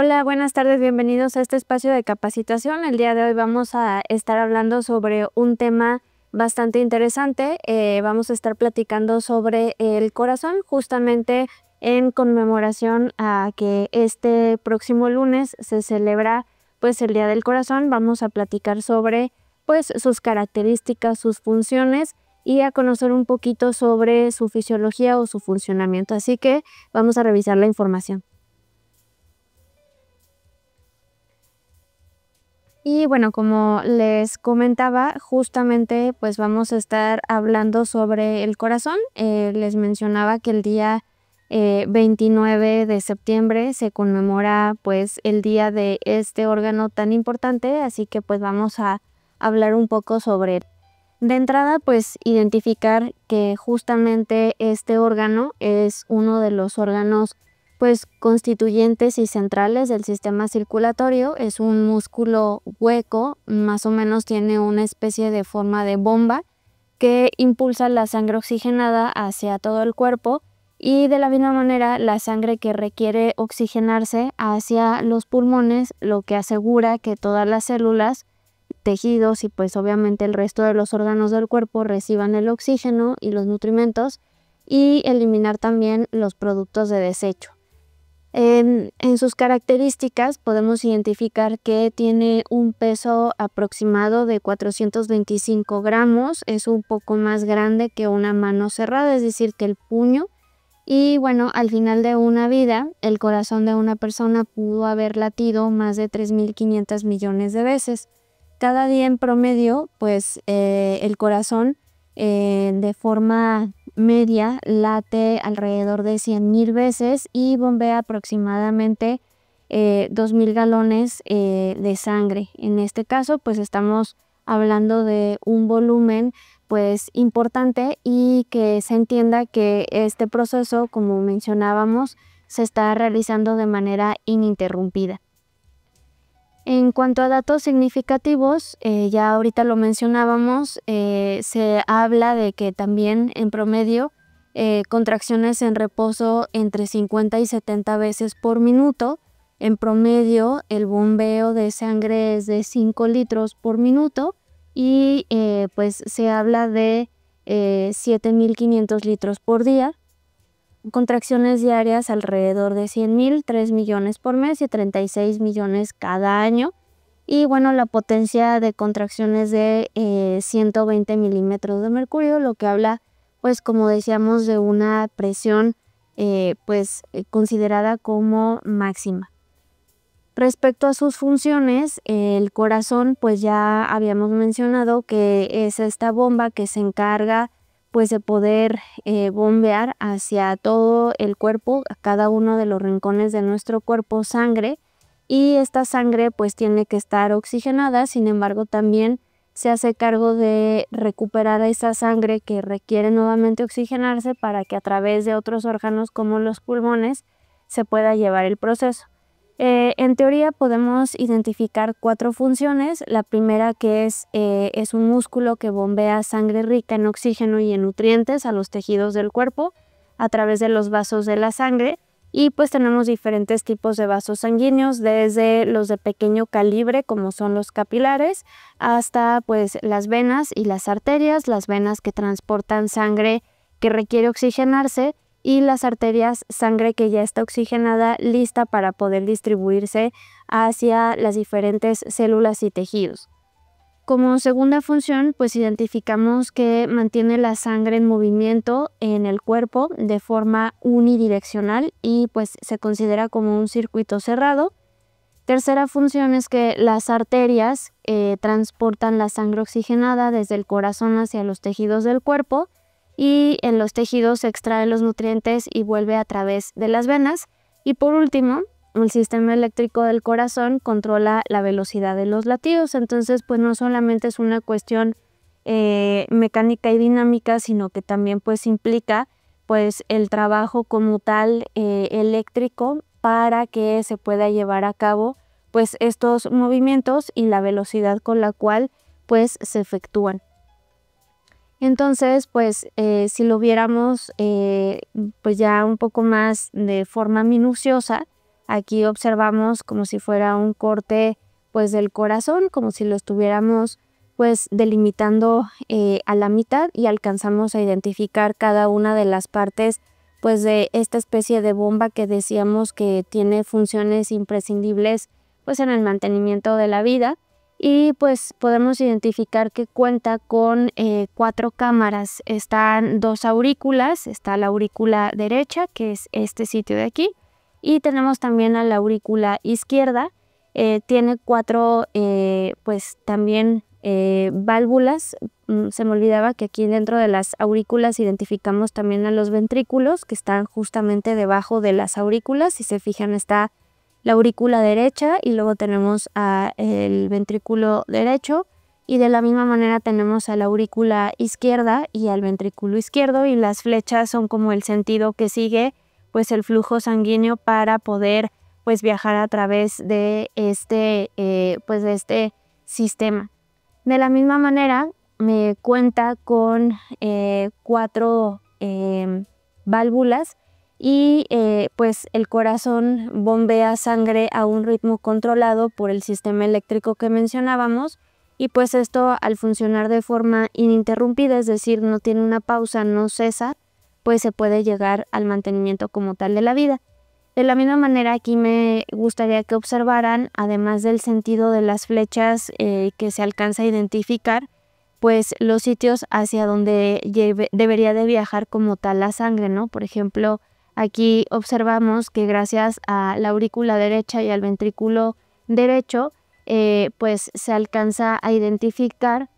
Hola, buenas tardes, bienvenidos a este espacio de capacitación. El día de hoy vamos a estar hablando sobre un tema bastante interesante. Vamos a estar platicando sobre el corazón, justamente en conmemoración a que este próximo lunes se celebra pues el Día del Corazón. Vamos a platicar sobre pues sus características, sus funciones y a conocer un poquito sobre su fisiología o su funcionamiento. Así que vamos a revisar la información. Y bueno, como les comentaba, justamente pues vamos a estar hablando sobre el corazón. Les mencionaba que el día 29 de septiembre se conmemora pues el día de este órgano tan importante, así que pues vamos a hablar un poco sobre él. De entrada, pues identificar que justamente este órgano es uno de los órganos pues constituyentes y centrales del sistema circulatorio. Es un músculo hueco, más o menos tiene una especie de forma de bomba que impulsa la sangre oxigenada hacia todo el cuerpo y de la misma manera la sangre que requiere oxigenarse hacia los pulmones, lo que asegura que todas las células, tejidos y pues obviamente el resto de los órganos del cuerpo reciban el oxígeno y los nutrimentos y eliminar también los productos de desecho. En sus características podemos identificar que tiene un peso aproximado de 425 gramos, es un poco más grande que una mano cerrada, es decir, que el puño. Y bueno, al final de una vida, el corazón de una persona pudo haber latido más de 3.500 millones de veces. Cada día en promedio, pues el corazón de forma media late alrededor de 100.000 veces y bombea aproximadamente 2.000 galones de sangre. En este caso, pues estamos hablando de un volumen pues importante y que se entienda que este proceso, como mencionábamos, se está realizando de manera ininterrumpida. En cuanto a datos significativos, ya ahorita lo mencionábamos, se habla de que también en promedio contracciones en reposo entre 50 y 70 veces por minuto. En promedio el bombeo de sangre es de 5 litros por minuto y pues se habla de 7.500 litros por día. Contracciones diarias alrededor de 100.000, 3 millones por mes y 36 millones cada año. Y bueno, la potencia de contracciones de 120 milímetros de mercurio, lo que habla, pues como decíamos, de una presión considerada como máxima. Respecto a sus funciones, el corazón, pues ya habíamos mencionado que es esta bomba que se encarga pues de poder bombear hacia todo el cuerpo, a cada uno de los rincones de nuestro cuerpo, sangre, y esta sangre pues tiene que estar oxigenada. Sin embargo, también se hace cargo de recuperar esa sangre que requiere nuevamente oxigenarse para que a través de otros órganos como los pulmones se pueda llevar el proceso. En teoría podemos identificar 4 funciones. La primera, que es un músculo que bombea sangre rica en oxígeno y en nutrientes a los tejidos del cuerpo a través de los vasos de la sangre. Y pues tenemos diferentes tipos de vasos sanguíneos, desde los de pequeño calibre, como son los capilares, hasta pues las venas y las arterias. Las venas que transportan sangre que requiere oxigenarse, y las arterias, sangre que ya está oxigenada, lista para poder distribuirse hacia las diferentes células y tejidos. Como segunda función, pues identificamos que mantiene la sangre en movimiento en el cuerpo de forma unidireccional y pues se considera como un circuito cerrado. Tercera función es que las arterias transportan la sangre oxigenada desde el corazón hacia los tejidos del cuerpo, y en los tejidos se extraen los nutrientes y vuelve a través de las venas. Y por último, el sistema eléctrico del corazón controla la velocidad de los latidos. Entonces, pues no solamente es una cuestión mecánica y dinámica, sino que también pues implica pues el trabajo como tal eléctrico para que se pueda llevar a cabo pues estos movimientos y la velocidad con la cual pues se efectúan. Entonces, pues si lo viéramos pues ya un poco más de forma minuciosa, Aquí observamos como si fuera un corte pues del corazón, como si lo estuviéramos pues delimitando a la mitad, y alcanzamos a identificar cada una de las partes pues de esta especie de bomba que decíamos que tiene funciones imprescindibles pues en el mantenimiento de la vida. Y pues podemos identificar que cuenta con 4 cámaras. Están 2 aurículas, está la aurícula derecha, que es este sitio de aquí, y tenemos también a la aurícula izquierda. Tiene 4 pues también válvulas. Se me olvidaba que aquí dentro de las aurículas identificamos también a los ventrículos, que están justamente debajo de las aurículas. Si se fijan, está la aurícula derecha y luego tenemos el ventrículo derecho, y de la misma manera tenemos a la aurícula izquierda y al ventrículo izquierdo, y las flechas son como el sentido que sigue pues el flujo sanguíneo para poder pues viajar a través de este sistema. De la misma manera me cuenta con 4 válvulas, y pues el corazón bombea sangre a un ritmo controlado por el sistema eléctrico que mencionábamos, y pues esto, al funcionar de forma ininterrumpida, es decir, no tiene una pausa, no cesa, pues se puede llegar al mantenimiento como tal de la vida. De la misma manera, aquí me gustaría que observaran, además del sentido de las flechas que se alcanza a identificar, pues los sitios hacia donde debería de viajar como tal la sangre, ¿no? Por ejemplo, aquí observamos que gracias a la aurícula derecha y al ventrículo derecho, pues se alcanza a identificar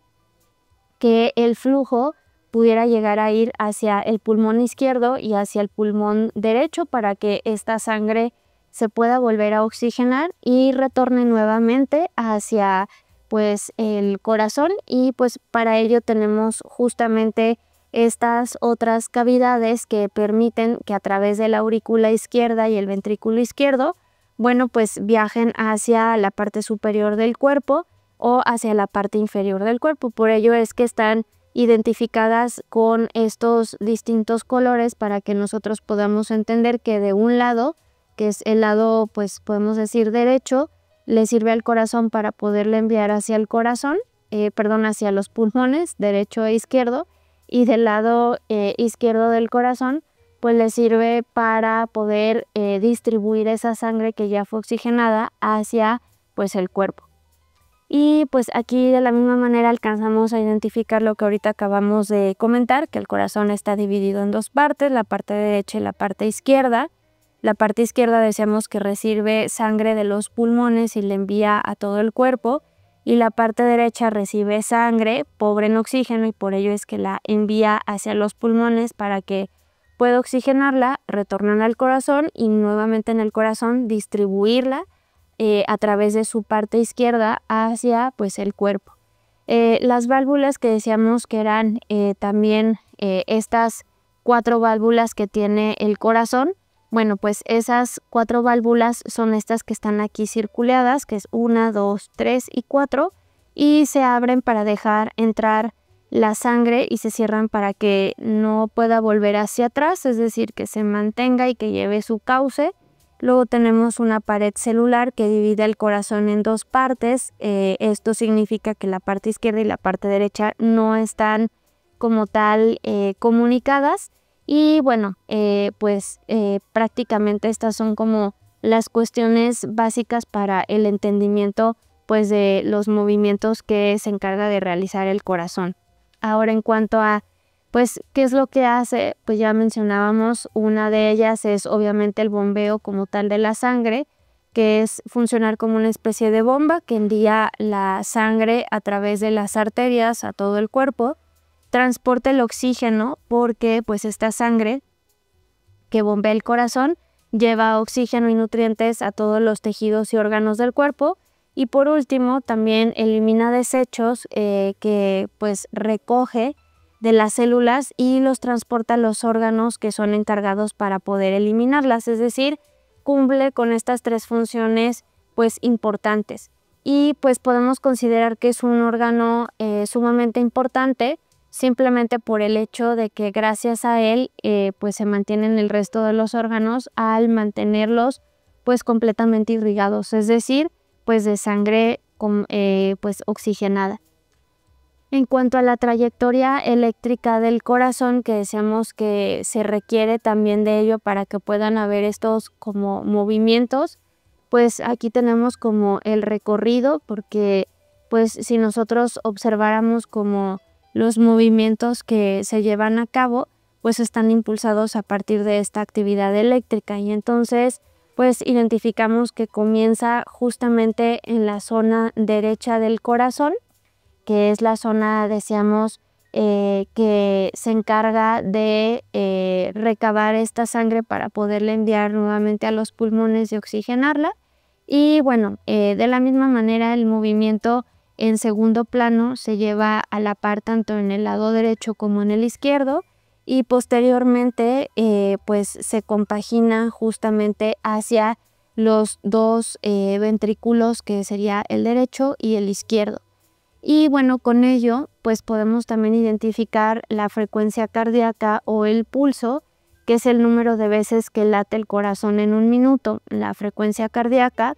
que el flujo pudiera llegar a ir hacia el pulmón izquierdo y hacia el pulmón derecho, para que esta sangre se pueda volver a oxigenar y retorne nuevamente hacia pues el corazón. Y pues para ello tenemos justamente estas otras cavidades que permiten que a través de la aurícula izquierda y el ventrículo izquierdo, bueno, pues viajen hacia la parte superior del cuerpo o hacia la parte inferior del cuerpo. Por ello es que están identificadas con estos distintos colores, para que nosotros podamos entender que de un lado, que es el lado pues podemos decir derecho, le sirve al corazón para poderle enviar hacia el corazón, hacia los pulmones derecho e izquierdo, y del lado izquierdo del corazón pues le sirve para poder distribuir esa sangre que ya fue oxigenada hacia pues el cuerpo. Y pues aquí de la misma manera alcanzamos a identificar lo que ahorita acabamos de comentar, que el corazón está dividido en 2 partes, la parte derecha y la parte izquierda. La parte izquierda decíamos que recibe sangre de los pulmones y le envía a todo el cuerpo, y la parte derecha recibe sangre pobre en oxígeno, y por ello es que la envía hacia los pulmones para que pueda oxigenarla, retornar al corazón y nuevamente en el corazón distribuirla a través de su parte izquierda hacia pues el cuerpo. Las válvulas que decíamos que eran también estas 4 válvulas que tiene el corazón, bueno, pues esas 4 válvulas son estas que están aquí circuladas, que es 1, 2, 3 y 4, y se abren para dejar entrar la sangre y se cierran para que no pueda volver hacia atrás, es decir, que se mantenga y que lleve su cauce. Luego tenemos una pared celular que divide el corazón en 2 partes. Esto significa que la parte izquierda y la parte derecha no están como tal comunicadas. Y bueno, prácticamente estas son como las cuestiones básicas para el entendimiento pues de los movimientos que se encarga de realizar el corazón. Ahora, en cuanto a pues, ¿qué es lo que hace? Pues ya mencionábamos, una de ellas es obviamente el bombeo como tal de la sangre, que es funcionar como una especie de bomba que envía la sangre a través de las arterias a todo el cuerpo, transporta el oxígeno porque pues esta sangre que bombea el corazón lleva oxígeno y nutrientes a todos los tejidos y órganos del cuerpo, y por último también elimina desechos que pues recoge de las células y los transporta a los órganos que son encargados para poder eliminarlas, es decir, cumple con estas 3 funciones pues importantes. Y pues podemos considerar que es un órgano sumamente importante, simplemente por el hecho de que gracias a él pues se mantienen el resto de los órganos al mantenerlos pues completamente irrigados, es decir, pues de sangre pues oxigenada. En cuanto a la trayectoria eléctrica del corazón, que decíamos que se requiere también de ello para que puedan haber estos como movimientos, pues aquí tenemos como el recorrido, porque pues si nosotros observáramos como los movimientos que se llevan a cabo, pues están impulsados a partir de esta actividad eléctrica, y entonces pues identificamos que comienza justamente en la zona derecha del corazón, que es la zona, decíamos, que se encarga de recabar esta sangre para poderla enviar nuevamente a los pulmones y oxigenarla. Y bueno, de la misma manera el movimiento en segundo plano se lleva a la par tanto en el lado derecho como en el izquierdo, y posteriormente pues se compagina justamente hacia los dos ventrículos, que sería el derecho y el izquierdo. Y bueno, con ello pues podemos también identificar la frecuencia cardíaca o el pulso, que es el número de veces que late el corazón en un minuto. La frecuencia cardíaca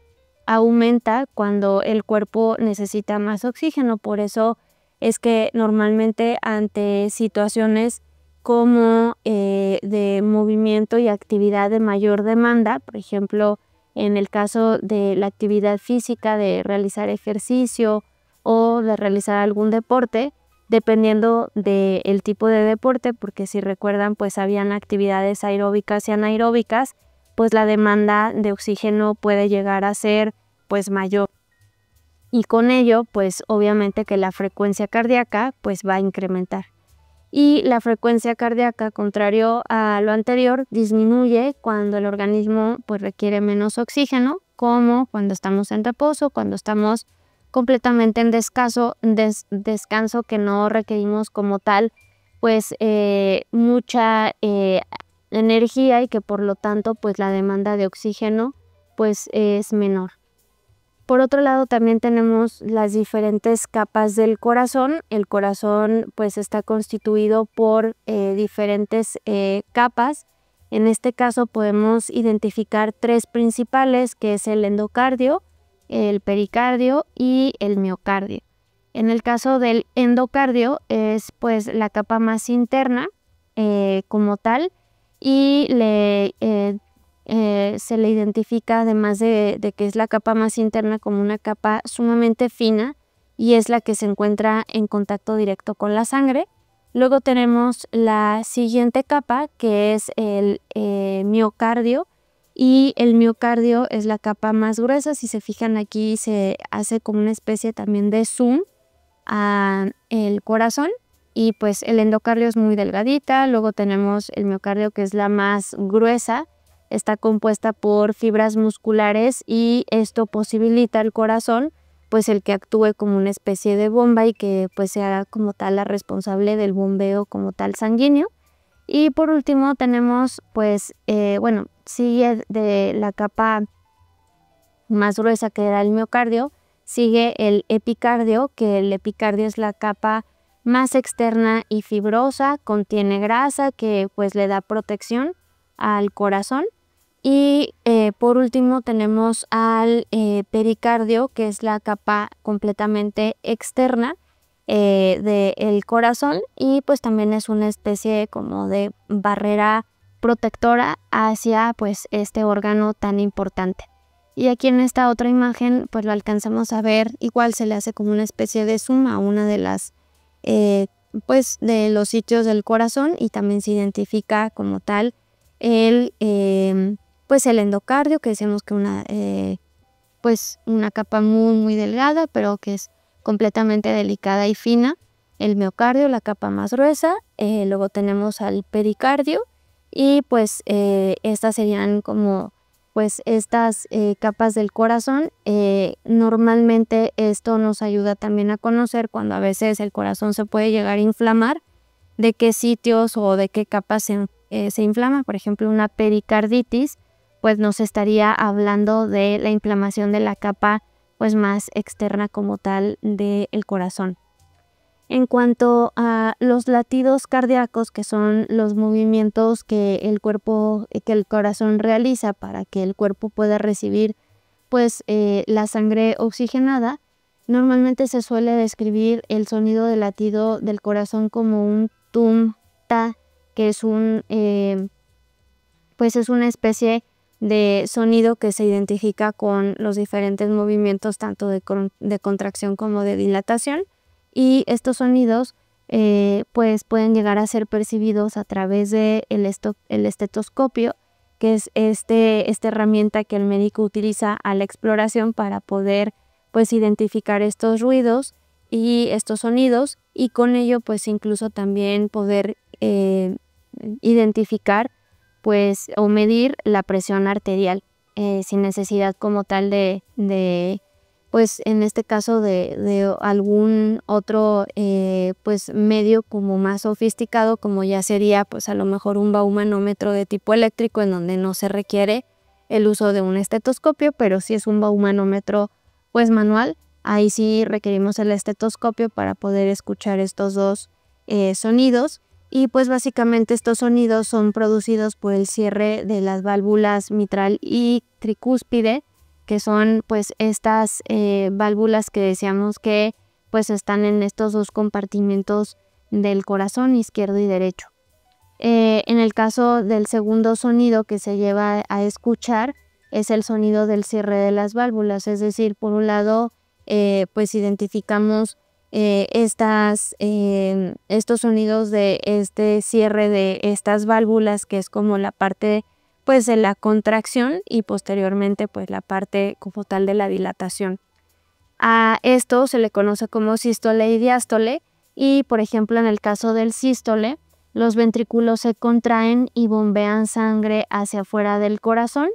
aumenta cuando el cuerpo necesita más oxígeno, por eso es que normalmente ante situaciones como de movimiento y actividad de mayor demanda, por ejemplo, en el caso de la actividad física, de realizar ejercicio o de realizar algún deporte, dependiendo del tipo de deporte, porque si recuerdan, pues habían actividades aeróbicas y anaeróbicas, pues la demanda de oxígeno puede llegar a ser pues mayor. Y con ello, pues obviamente que la frecuencia cardíaca pues va a incrementar. Y la frecuencia cardíaca, contrario a lo anterior, disminuye cuando el organismo pues requiere menos oxígeno, como cuando estamos en reposo, cuando estamos completamente en descanso, que no requerimos como tal pues mucha energía, y que por lo tanto pues la demanda de oxígeno pues es menor. Por otro lado, también tenemos las diferentes capas del corazón. El corazón pues está constituido por diferentes capas. En este caso podemos identificar tres principales, que es el endocardio, el pericardio y el miocardio. En el caso del endocardio es pues la capa más interna como tal, y se le identifica, además de que es la capa más interna, como una capa sumamente fina, y es la que se encuentra en contacto directo con la sangre. Luego tenemos la siguiente capa, que es el miocardio, y el miocardio es la capa más gruesa. Si se fijan, aquí se hace como una especie también de zoom a el corazón, y pues el endocardio es muy delgadita. Luego tenemos el miocardio, que es la más gruesa, está compuesta por fibras musculares, y esto posibilita al corazón pues el que actúe como una especie de bomba, y que pues sea como tal la responsable del bombeo como tal sanguíneo. Y por último tenemos pues bueno, sigue de la capa más gruesa, que era el miocardio, sigue el epicardio, que el epicardio es la capa más externa y fibrosa, contiene grasa que pues le da protección al corazón. Y por último tenemos al pericardio, que es la capa completamente externa del corazón, y pues también es una especie como de barrera protectora hacia pues este órgano tan importante. Y aquí en esta otra imagen pues lo alcanzamos a ver, igual se le hace como una especie de zoom a una de las pues de los sitios del corazón, y también se identifica como tal el pues el endocardio, que decimos que pues una capa muy delgada, pero que es completamente delicada y fina. El miocardio, la capa más gruesa. Luego tenemos al pericardio, y pues estas serían como pues estas capas del corazón. Normalmente esto nos ayuda también a conocer cuando a veces el corazón se puede llegar a inflamar, de qué sitios o de qué capas se inflama. Por ejemplo, una pericarditis pues nos estaría hablando de la inflamación de la capa pues más externa como tal del corazón. En cuanto a los latidos cardíacos, que son los movimientos que el corazón realiza para que el cuerpo pueda recibir pues la sangre oxigenada, normalmente se suele describir el sonido de latido del corazón como un tum-ta, que es pues es una especie de sonido que se identifica con los diferentes movimientos tanto de contracción como de dilatación, y estos sonidos pues pueden llegar a ser percibidos a través de el estetoscopio, que es esta herramienta que el médico utiliza a la exploración para poder pues identificar estos ruidos y estos sonidos, y con ello pues incluso también poder identificar pues o medir la presión arterial sin necesidad como tal de pues en este caso de algún otro pues medio como más sofisticado, como ya sería pues a lo mejor un baumanómetro de tipo eléctrico, en donde no se requiere el uso de un estetoscopio, pero si es un baumanómetro pues manual, ahí sí requerimos el estetoscopio para poder escuchar estos dos sonidos. Y pues básicamente estos sonidos son producidos por el cierre de las válvulas mitral y tricúspide, que son pues estas válvulas que decíamos que pues están en estos dos compartimentos del corazón, izquierdo y derecho. En el caso del segundo sonido que se lleva a escuchar es el sonido del cierre de las válvulas, es decir, por un lado pues identificamos estos sonidos de este cierre de estas válvulas, que es como la parte pues de la contracción, y posteriormente pues la parte como tal de la dilatación. A esto se le conoce como sístole y diástole, y por ejemplo en el caso del sístole, los ventrículos se contraen y bombean sangre hacia afuera del corazón,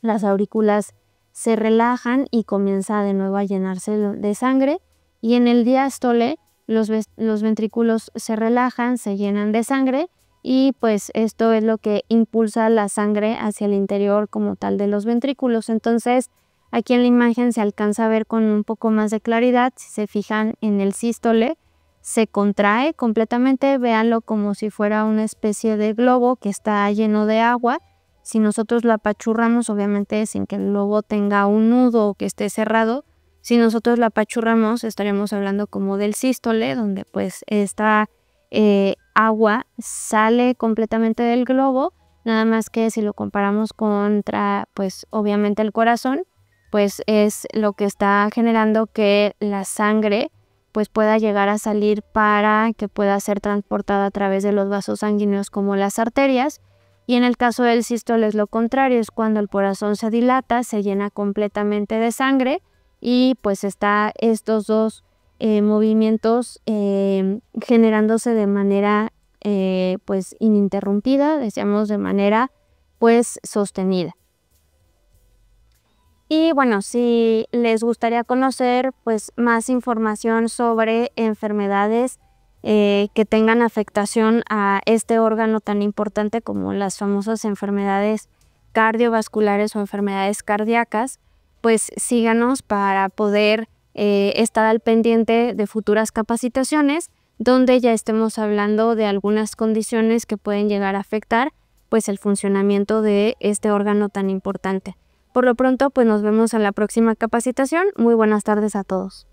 las aurículas se relajan y comienza de nuevo a llenarse de sangre, y en el diástole los ventrículos se relajan, se llenan de sangre, y pues esto es lo que impulsa la sangre hacia el interior como tal de los ventrículos. Entonces aquí en la imagen se alcanza a ver con un poco más de claridad. Si se fijan en el sístole, se contrae completamente, véanlo como si fuera una especie de globo que está lleno de agua. Si nosotros lo apachurramos, obviamente sin que el globo tenga un nudo o que esté cerrado, si nosotros lo apachurramos estaríamos hablando como del sístole, donde pues esta agua sale completamente del globo, nada más que si lo comparamos contra pues obviamente el corazón, pues es lo que está generando que la sangre pues pueda llegar a salir para que pueda ser transportada a través de los vasos sanguíneos como las arterias. Y en el caso del sístole es lo contrario, es cuando el corazón se dilata, se llena completamente de sangre, y pues está estos dos movimientos generándose de manera pues ininterrumpida, decíamos de manera pues sostenida. Y bueno, si les gustaría conocer pues más información sobre enfermedades que tengan afectación a este órgano tan importante como las famosas enfermedades cardiovasculares o enfermedades cardíacas, pues síganos para poder estar al pendiente de futuras capacitaciones donde ya estemos hablando de algunas condiciones que pueden llegar a afectar pues el funcionamiento de este órgano tan importante. Por lo pronto, pues nos vemos en la próxima capacitación. Muy buenas tardes a todos.